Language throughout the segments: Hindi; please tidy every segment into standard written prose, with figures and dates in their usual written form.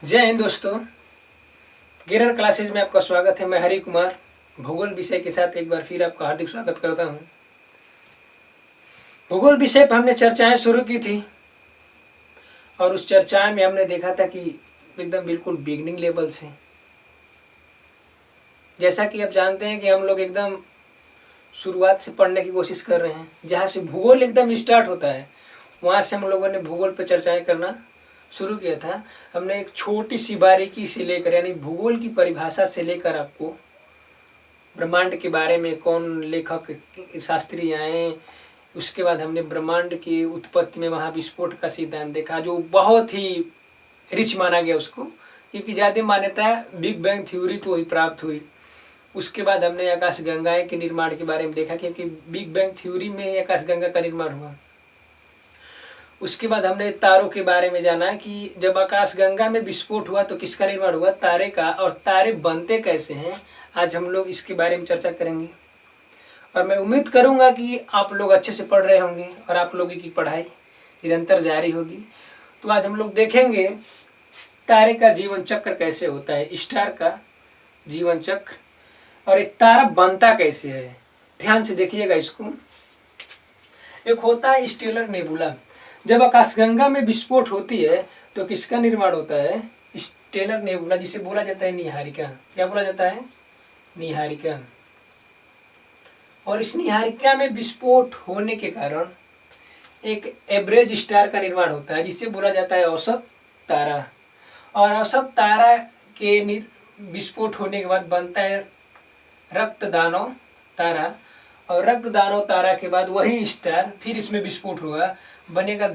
जय हिंद दोस्तों, गिरर क्लासेज में आपका स्वागत है। मैं हरि कुमार भूगोल विषय के साथ एक बार फिर आपका हार्दिक स्वागत करता हूं। भूगोल विषय पर हमने चर्चाएं शुरू की थी और उस चर्चा में हमने देखा था कि एकदम बिल्कुल बिगनिंग लेवल से, जैसा कि आप जानते हैं कि हम लोग एकदम शुरुआत से पढ़ने की कोशिश कर रहे हैं। जहाँ से भूगोल एकदम स्टार्ट होता है वहाँ से हम लोगों ने भूगोल पर चर्चाएँ करना शुरू किया था। हमने एक छोटी सी बारीकी से लेकर यानी भूगोल की परिभाषा से लेकर आपको ब्रह्मांड के बारे में कौन लेखक शास्त्री आए, उसके बाद हमने ब्रह्मांड की उत्पत्ति में महाविस्फोट का सिद्धांत देखा जो बहुत ही रिच माना गया उसको, क्योंकि ज़्यादा मान्यता बिग बैंग थ्योरी को ही प्राप्त हुई। उसके बाद हमने आकाशगंगाएं के निर्माण के बारे में देखा, क्योंकि बिग बैंग थ्योरी में ही आकाशगंगा का निर्माण हुआ। उसके बाद हमने तारों के बारे में जाना कि जब आकाशगंगा में विस्फोट हुआ तो किसका निर्माण हुआ, तारे का, और तारे बनते कैसे हैं। आज हम लोग इसके बारे में चर्चा करेंगे और मैं उम्मीद करूंगा कि आप लोग अच्छे से पढ़ रहे होंगे और आप लोगों की पढ़ाई निरंतर जारी होगी। तो आज हम लोग देखेंगे तारे का जीवन चक्र कैसे होता है, स्टार का जीवन चक्र, और एक तारा बनता कैसे है। ध्यान से देखिएगा इसको। एक होता है स्टेलर नेबुला। जब आकाशगंगा में विस्फोट होती है तो किसका निर्माण होता है, स्टेलर नेबुला, जिसे बोला जाता है नीहारिका। क्या बोला जाता है, नीहारिका। और इस नीहारिका में विस्फोट होने के कारण एक एवरेज स्टार का निर्माण होता है जिसे बोला जाता है औसत तारा। और औसत तारा के विस्फोट होने के बाद बनता है रक्त दानव तारा, और रक्त दानव तारा के बाद वही स्टार फिर इसमें विस्फोट हुआ, बनेगा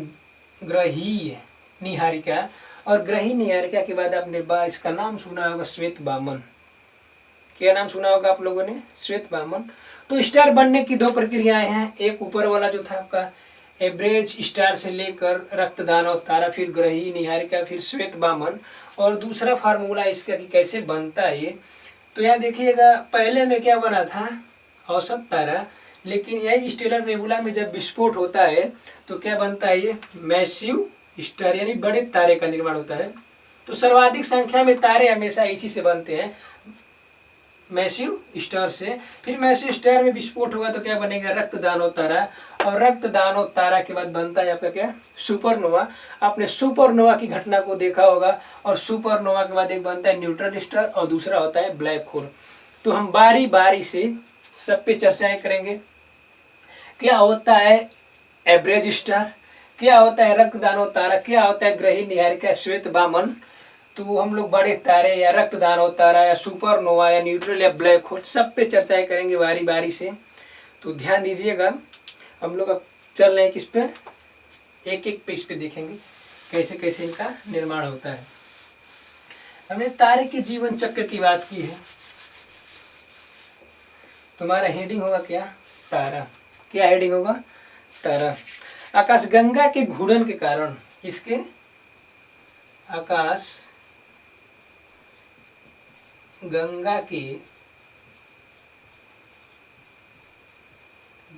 ग्रहीय नीहारिका। और ग्रहीय नीहारिका के बाद आपने इसका नाम सुना होगा श्वेत बामन। क्या नाम सुना होगा आप लोगों ने, श्वेत बामन। तो स्टार बनने की दो प्रक्रियाएं हैं, एक ऊपर वाला जो था आपका एवरेज स्टार से लेकर रक्त दानव तारा, फिर ग्रहीय नीहारिका, फिर श्वेत बामन, और दूसरा फार्मूला इसका कि कैसे बनता है ये। तो यहाँ देखिएगा, पहले में क्या बना था, औसत तारा, लेकिन यही स्टेलर नेबुला में जब विस्फोट होता है तो क्या बनता है, ये मैसिव स्टार यानी बड़े तारे का निर्माण होता है। तो सर्वाधिक संख्या में तारे हमेशा इसी से बनते हैं, मैसिव स्टार से। फिर मैसिव स्टार में विस्फोट होगा तो क्या बनेगा, रक्त दानव तारा, और रक्त दानव तारा के बाद बनता है आपका क्या, सुपरनोवा। आपने सुपरनोवा की घटना को देखा होगा, और सुपरनोवा के बाद एक बनता है न्यूट्रन स्टार और दूसरा होता है ब्लैक होल। तो हम बारी बारी से सब पे चर्चाएं करेंगे। क्या होता है एवरेज स्टार, क्या होता है रक्त दानव तारा, क्या होता है ग्रहीय नीहारिका, श्वेत बामन। तो हम लोग बड़े तारे या रक्त दानव तारा या सुपरनोवा या न्यूट्रल या ब्लैक होल सब पे चर्चाएं करेंगे बारी बारी से। तो ध्यान दीजिएगा, हम लोग अब चल रहे हैं किस पे, एक एक पे इस पे देखेंगे कैसे कैसे इनका निर्माण होता है। हमने तारे के जीवन चक्र की बात की है। तुम्हारा हेडिंग होगा क्या, तारा। क्या हेडिंग होगा, तारा। आकाशगंगा के घूर्णन के कारण, इसके आकाश गंगा के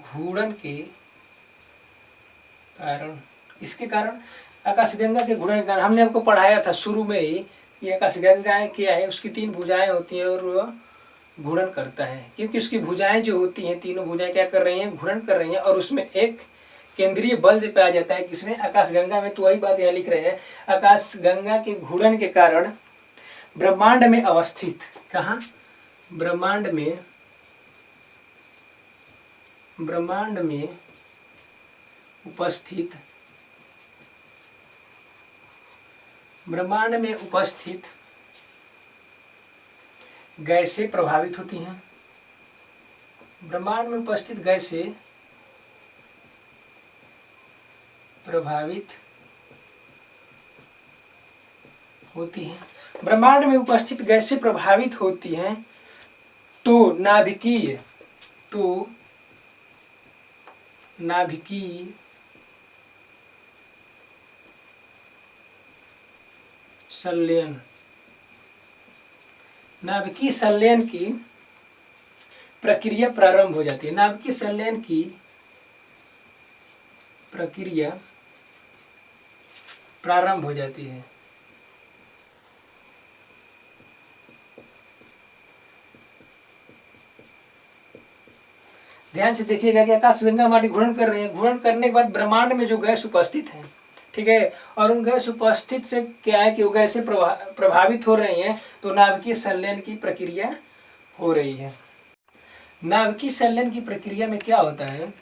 घूर्णन के कारण, इसके कारण आकाशगंगा के घूर्णन के कारण हमने आपको पढ़ाया था शुरू में ही कि आकाशगंगा क्या है, उसकी 3 भुजाएं होती हैं और वह घूर्णन करता है, क्योंकि उसकी भुजाएं जो होती हैं, तीनों भुजाएं क्या कर रही हैं, घूर्णन कर रही हैं, और उसमें एक केंद्रीय बल से पाया जाता है किसमें, आकाशगंगा में। तो वही बात यहाँ लिख रहे हैं, आकाशगंगा के घूर्णन के कारण ब्रह्मांड में अवस्थित, कहाँ, ब्रह्मांड में उपस्थित गैसें प्रभावित होती हैं। ब्रह्मांड में उपस्थित गैसें प्रभावित होती हैं। ब्रह्मांड में उपस्थित गैसें प्रभावित होती हैं तो नाभिकीय संलयन की प्रक्रिया प्रारंभ हो जाती है। नाभिकीय संलयन की प्रक्रिया प्रारंभ हो जाती है। ध्यान से देखिएगा कि आकाशगंगा हमारी घूर्णन कर रही है। घूर्णन करने के बाद ब्रह्मांड में जो गैस उपस्थित है, ठीक है, और उन गैस उपस्थित से क्या है कि वो गैसें प्रभावित हो रही हैं, तो नाभिकीय संलयन की प्रक्रिया हो रही है। नाभिकीय संलयन की प्रक्रिया में क्या होता है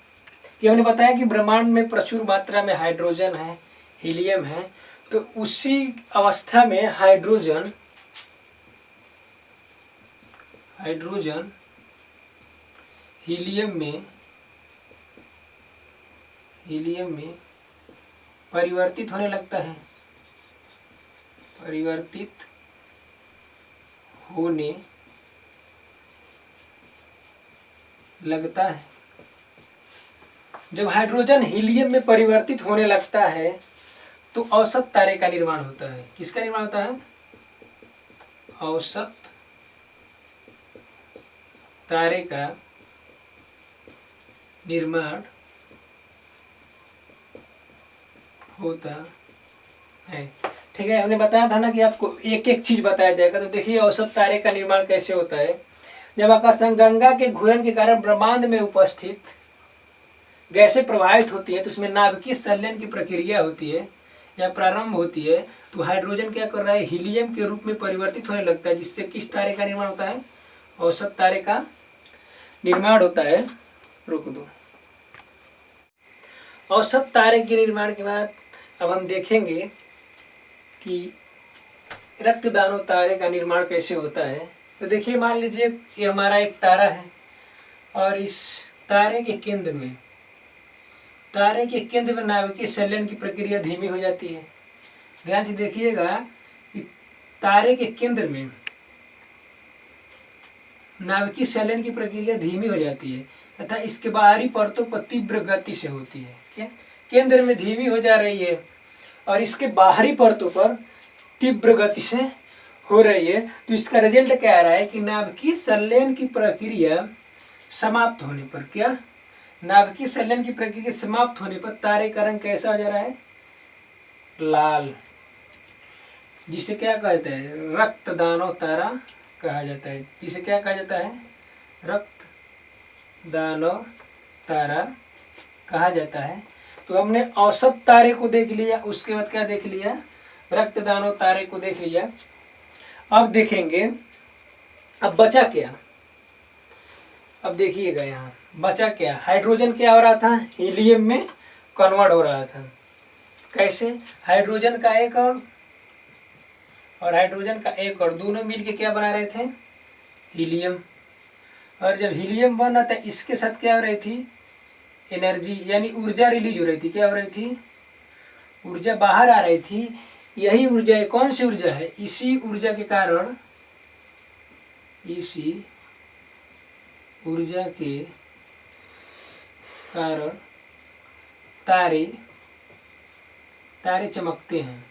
कि हमने बताया कि ब्रह्मांड में प्रचुर मात्रा में हाइड्रोजन है, हीलियम है, तो उसी अवस्था में हाइड्रोजन हीलियम में परिवर्तित होने लगता है, परिवर्तित होने लगता है। जब हाइड्रोजन हीलियम में परिवर्तित होने लगता है तो औसत तारे का निर्माण होता है। किसका निर्माण होता है? औसत तारे का निर्माण होता है। ठीक है, हमने बताया था ना कि आपको एक एक चीज बताया जाएगा। तो देखिए औसत तारे का निर्माण कैसे होता है। जब आकाशगंगा के घूर्णन के कारण ब्रह्मांड में उपस्थित गैसें प्रभावित होती है तो उसमें नाभिकीय संलयन की प्रक्रिया होती है या प्रारंभ होती है। तो हाइड्रोजन क्या कर रहा है? हीलियम के रूप में परिवर्तित होने लगता है, जिससे किस तारे का निर्माण होता है? औसत तारे का निर्माण होता है। रोक दो। औसत तारे के निर्माण के बाद अब हम देखेंगे कि रक्तदानव तारे का निर्माण कैसे होता है। तो देखिए, मान लीजिए ये हमारा एक तारा है और इस तारे के केंद्र में नाभिकीय संलयन की प्रक्रिया धीमी हो जाती है। ध्यान से देखिएगा कि तारे के केंद्र में नाभिकीय संलयन की प्रक्रिया धीमी हो जाती है तथा इसके बाहरी परतों पर तीव्र गति से होती है। क्या? केंद्र में धीमी हो जा रही है और इसके बाहरी परतों पर तीव्र गति से हो रही है। तो इसका रिजल्ट क्या आ रहा है कि नाभिकीय संलयन की प्रक्रिया समाप्त होने पर, क्या? नाभिकीय संलयन की प्रक्रिया समाप्त होने पर तारे का रंग कैसा हो जा रहा है? लाल, जिसे क्या कहते हैं? रक्तदानव तारा कहा जाता है। जिसे क्या कहा जाता है? रक्तदानव तारा कहा जाता है। तो हमने औसत तारे को देख लिया, उसके बाद क्या देख लिया? रक्तदानव तारे को देख लिया। अब देखेंगे अब बचा क्या। अब देखिएगा यहाँ बचा क्या। हाइड्रोजन क्या हो रहा था? हीलियम में कन्वर्ट हो रहा था। कैसे? हाइड्रोजन का एक और हाइड्रोजन का एक और दोनों मिलके क्या बना रहे थे? हीलियम। और जब हीलियम बन रहा था इसके साथ क्या हो रही थी? एनर्जी यानी ऊर्जा रिलीज हो रही थी। क्या हो रही थी? ऊर्जा बाहर आ रही थी। यही ऊर्जा है, कौन सी ऊर्जा है? इसी ऊर्जा के कारण तारे चमकते हैं।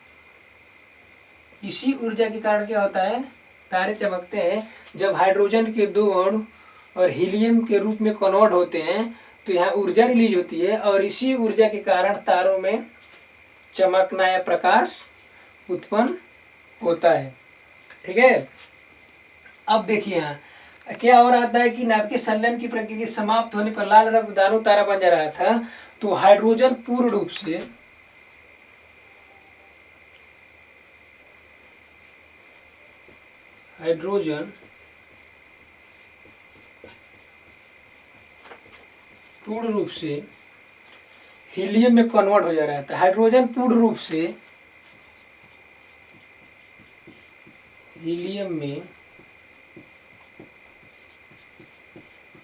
इसी ऊर्जा के कारण क्या होता है? तारे चमकते हैं। जब हाइड्रोजन के दो अणु और हीलियम के रूप में कन्वर्ट होते हैं तो यहाँ ऊर्जा रिलीज होती है और इसी ऊर्जा के कारण तारों में चमकना या प्रकाश उत्पन्न होता है। ठीक है, अब देखिए यहाँ क्या हो रहा था कि नाभिकीय संलयन की प्रक्रिया समाप्त होने पर लाल रक्तदानव तारा बन जा रहा था। तो हाइड्रोजन पूर्ण रूप से हीलियम में कन्वर्ट हो जा रहा था। हाइड्रोजन पूर्ण रूप से हीलियम में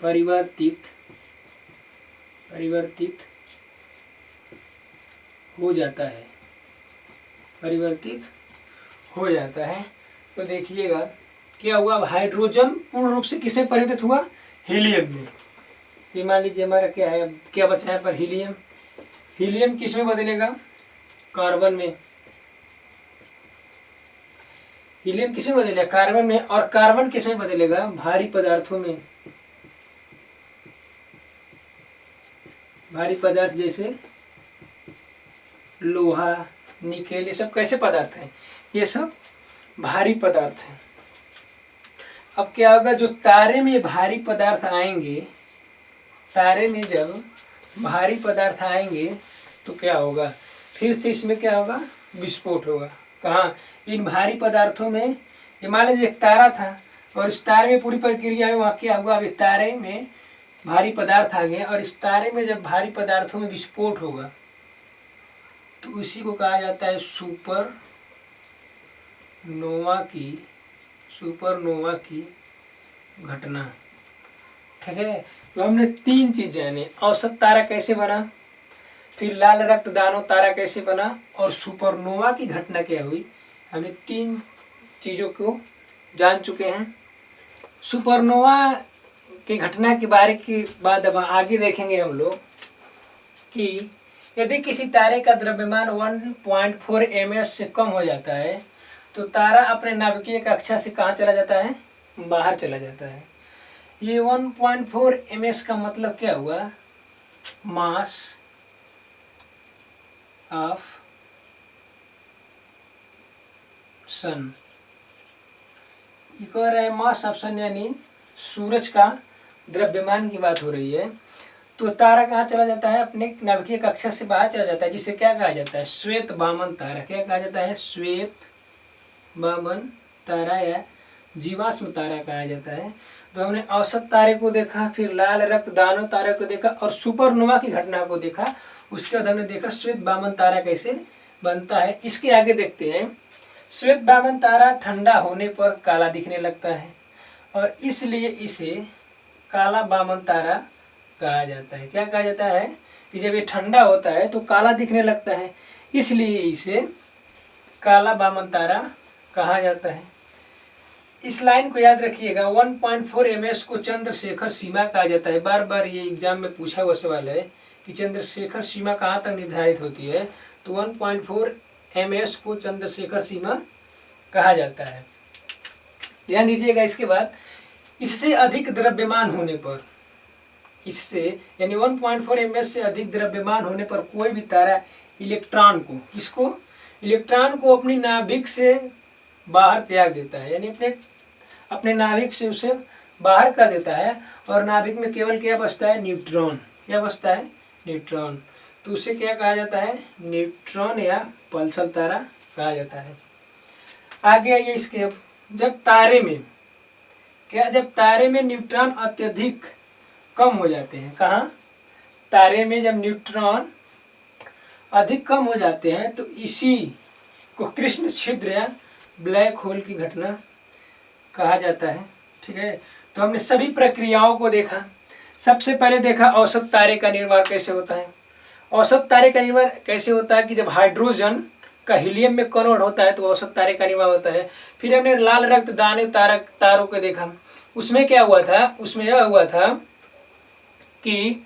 परिवर्तित हो जाता है। तो देखिएगा क्या हुआ। अब हाइड्रोजन पूर्ण रूप से किसमें परिवर्तित हुआ? हीलियम में। ये मान लीजिए हमारा क्या है, क्या बचा है पर? हीलियम किस में बदलेगा? कार्बन में। हीलियम किस में बदलेगा? कार्बन में। और कार्बन किस में बदलेगा? भारी पदार्थों में। भारी पदार्थ जैसे लोहा, निकेल, ये सब कैसे पदार्थ हैं? ये सब भारी पदार्थ हैं। अब क्या होगा? जो तारे में भारी पदार्थ आएंगे तारे में जब भारी पदार्थ आएंगे तो क्या होगा, फिर से इसमें क्या होगा, विस्फोट होगा। कहाँ, इन भारी पदार्थों में। ये मान लीजिए एक तारा था और इस तारे में पूरी प्रक्रिया में वहाँ क्या हुआ, अब इस तारे में भारी पदार्थ आ गए और इस तारे में जब भारी पदार्थों में विस्फोट होगा तो उसी को कहा जाता है सुपरनोवा की घटना। ठीक है, तो हमने 3 चीज जाने, औसत तारा कैसे बना, फिर लाल रक्त दानव तारा कैसे बना और सुपरनोवा की घटना क्या हुई। हमने 3 चीज़ों को जान चुके हैं। सुपरनोवा की घटना के बारे के बाद अब आगे देखेंगे हम लोग कि यदि किसी तारे का द्रव्यमान 1.4 ms से कम हो जाता है तो तारा अपने नाभिकीय कक्षा से कहाँ चला जाता है, बाहर चला जाता है। ये 1.4 ms का मतलब क्या हुआ, मास ऑफ सन। ये कह रहा है मास ऑफ सन यानी सूरज का द्रव्यमान की बात हो रही है। तो तारा कहाँ चला जाता है, अपने नाभिकीय कक्षा से बाहर चला जाता है, जिसे क्या कहा जाता है, श्वेत वामन तारा। क्या कहा जाता है, श्वेत वामन तारा या जीवाश्म तारा कहा जाता है। तो हमने औसत तारे को देखा, फिर लाल रक्त दानव तारे को देखा और सुपरनोवा की घटना को देखा। उसके बाद हमने देखा श्वेत वामन तारा कैसे बनता है। इसके आगे देखते हैं, श्वेत वामन तारा ठंडा होने पर काला दिखने लगता है और इसलिए इसे काला वामन तारा कहा जाता है। क्या कहा जाता है कि जब ये ठंडा होता है तो काला दिखने लगता है, इसलिए इसे काला वामन तारा कहा जाता है। इस लाइन को याद रखिएगा, 1.4 ms को चंद्रशेखर सीमा कहा जाता है। बार बार ये एग्जाम में पूछा हुआ सवाल है कि चंद्रशेखर सीमा कहाँ तक निर्धारित होती है, तो 1.4 ms को चंद्रशेखर सीमा कहा जाता है। ध्यान दीजिएगा। इसके बाद इससे अधिक द्रव्यमान होने पर, इससे यानी 1.4 ms से अधिक द्रव्यमान होने पर कोई भी तारा इलेक्ट्रॉन को, किसको, इलेक्ट्रॉन को अपनी नाभिक से बाहर त्याग देता है, यानी अपने नाभिक से उसे बाहर कर देता है और नाभिक में केवल क्या बचता है, न्यूट्रॉन। क्या बचता है, न्यूट्रॉन। तो उसे क्या कहा जाता है, न्यूट्रॉन या पल्सर तारा कहा जाता है। आगे आइए इसके, जब तारे में न्यूट्रॉन अत्यधिक कम हो जाते हैं, कहाँ, तारे में जब न्यूट्रॉन अधिक कम हो जाते हैं तो इसी को कृष्ण छिद्र या ब्लैक होल की घटना कहा जाता है। ठीक है, तो हमने सभी प्रक्रियाओं को देखा। सबसे पहले देखा औसत तारे का निर्माण कैसे होता है। औसत तारे का निर्माण कैसे होता है कि जब हाइड्रोजन का हीलियम में कन्वर्ट होता है तो औसत तारे का निर्माण होता है। फिर हमने लाल रक्त दानव तारों को देखा। उसमें क्या हुआ था, उसमें यह हुआ था कि